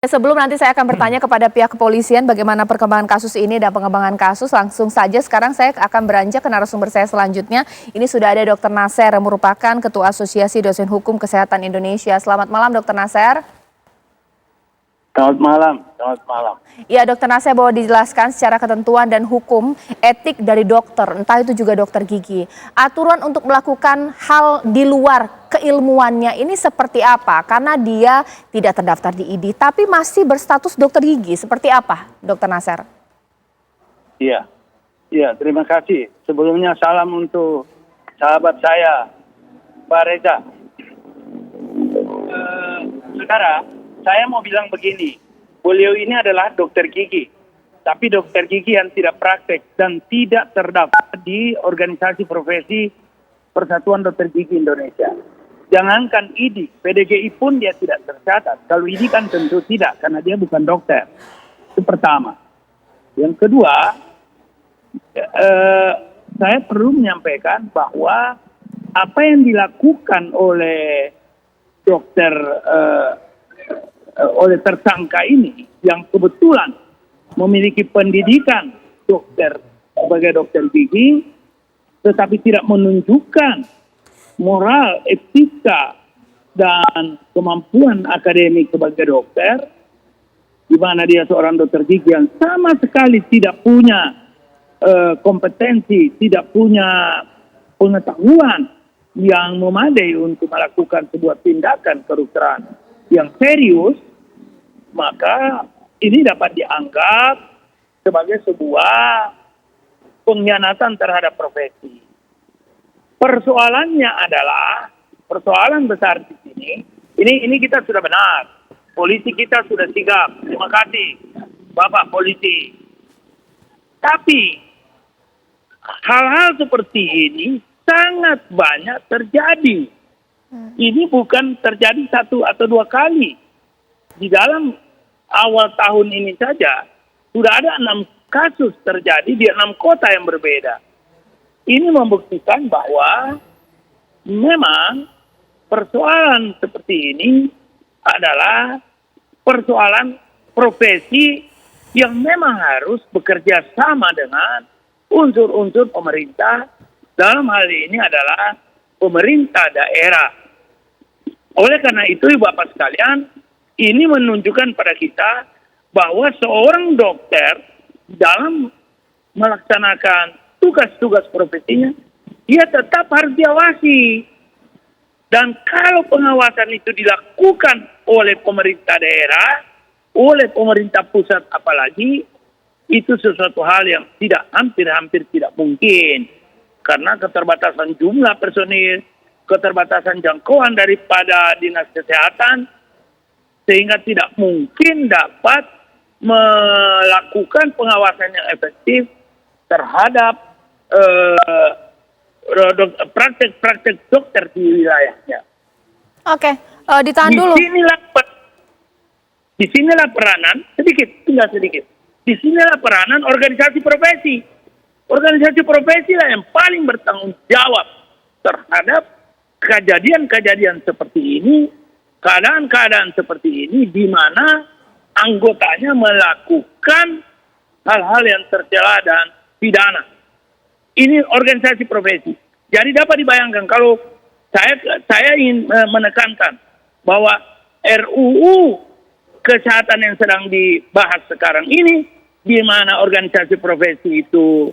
Sebelum nanti saya akan bertanya kepada pihak kepolisian bagaimana perkembangan kasus ini dan pengembangan kasus, langsung saja sekarang saya akan beranjak ke narasumber saya selanjutnya. Ini sudah ada Dr. Nasser yang merupakan Ketua Asosiasi Dosen Hukum Kesehatan Indonesia. Selamat malam Dr. Nasser. Selamat malam, selamat malam. Ya Dr. Nasser, bahwa dijelaskan secara ketentuan dan hukum etik dari dokter, entah itu juga dokter gigi. Aturan untuk melakukan hal di luar keilmuannya ini seperti apa? Karena dia tidak terdaftar di ID, tapi masih berstatus dokter gigi. Seperti apa, Dr. Nasser? Iya, terima kasih. Sebelumnya salam untuk sahabat saya, Pak Reza. Saudara, saya mau bilang begini, beliau ini adalah dokter gigi, tapi dokter gigi yang tidak praktek dan tidak terdaftar di organisasi profesi Persatuan Dokter Gigi Indonesia. Jangankan ID, PDGI pun dia tidak tercatat. Kalau ID kan tentu tidak, karena dia bukan dokter. Itu pertama. Yang kedua, saya perlu menyampaikan bahwa apa yang dilakukan oleh dokter oleh tersangka ini yang kebetulan memiliki pendidikan dokter sebagai dokter gigi, tetapi tidak menunjukkan moral, etika, dan kemampuan akademik sebagai dokter, di mana dia seorang dokter gigi yang sama sekali tidak punya kompetensi, tidak punya pengetahuan yang memadai untuk melakukan sebuah tindakan kedokteran yang serius, maka ini dapat dianggap sebagai sebuah pengkhianatan terhadap profesi. Persoalannya adalah, persoalan besar di sini, ini kita sudah benar. Polisi kita sudah sigap. Terima kasih, Bapak Polisi. Tapi, hal-hal seperti ini sangat banyak terjadi. Ini bukan terjadi satu atau dua kali. Di dalam awal tahun ini saja, sudah ada 6 kasus terjadi di 6 kota yang berbeda. Ini membuktikan bahwa memang persoalan seperti ini adalah persoalan profesi yang memang harus bekerja sama dengan unsur-unsur pemerintah. Dalam hal ini adalah pemerintah daerah. Oleh karena itu, Bapak sekalian, ini menunjukkan pada kita bahwa seorang dokter dalam melaksanakan tugas-tugas profesinya, dia tetap harus diawasi. Dan kalau pengawasan itu dilakukan oleh pemerintah daerah, oleh pemerintah pusat apalagi, itu sesuatu hal yang tidak hampir tidak mungkin. Karena keterbatasan jumlah personil, keterbatasan jangkauan daripada dinas kesehatan, sehingga tidak mungkin dapat melakukan pengawasan yang efektif terhadap praktek-praktek dokter di wilayahnya. Oke, ditahan dulu. Disinilah peranan, tinggal sedikit. Disinilah peranan organisasi profesi. Organisasi profesi lah yang paling bertanggung jawab terhadap kejadian-kejadian seperti ini, keadaan-keadaan seperti ini, di mana anggotanya melakukan hal-hal yang tercela dan pidana. Ini organisasi profesi. Jadi dapat dibayangkan kalau saya ingin menekankan bahwa RUU kesehatan yang sedang dibahas sekarang ini, di mana organisasi profesi itu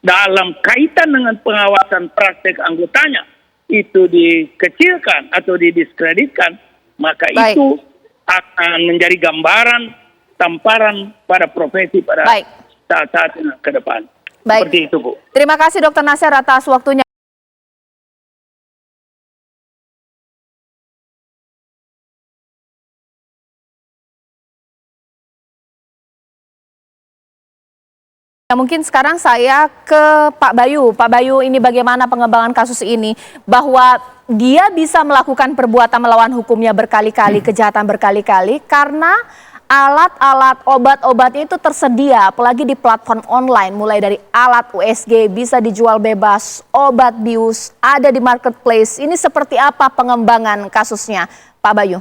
dalam kaitan dengan pengawasan praktek anggotanya itu dikecilkan atau didiskreditkan, maka Baik. itu akan menjadi gambaran tamparan pada profesi pada saat-saat ke depan. Baik. Seperti itu, Bu. Terima kasih Dr. Nasser atas waktunya. Mungkin sekarang saya ke Pak Bayu. Pak Bayu, ini bagaimana pengembangan kasus ini? Bahwa dia bisa melakukan perbuatan melawan hukumnya berkali-kali, kejahatan berkali-kali, karena alat-alat obat-obatnya itu tersedia, apalagi di platform online, mulai dari alat USG bisa dijual bebas, obat bius ada di marketplace. Ini seperti apa pengembangan kasusnya, Pak Bayu?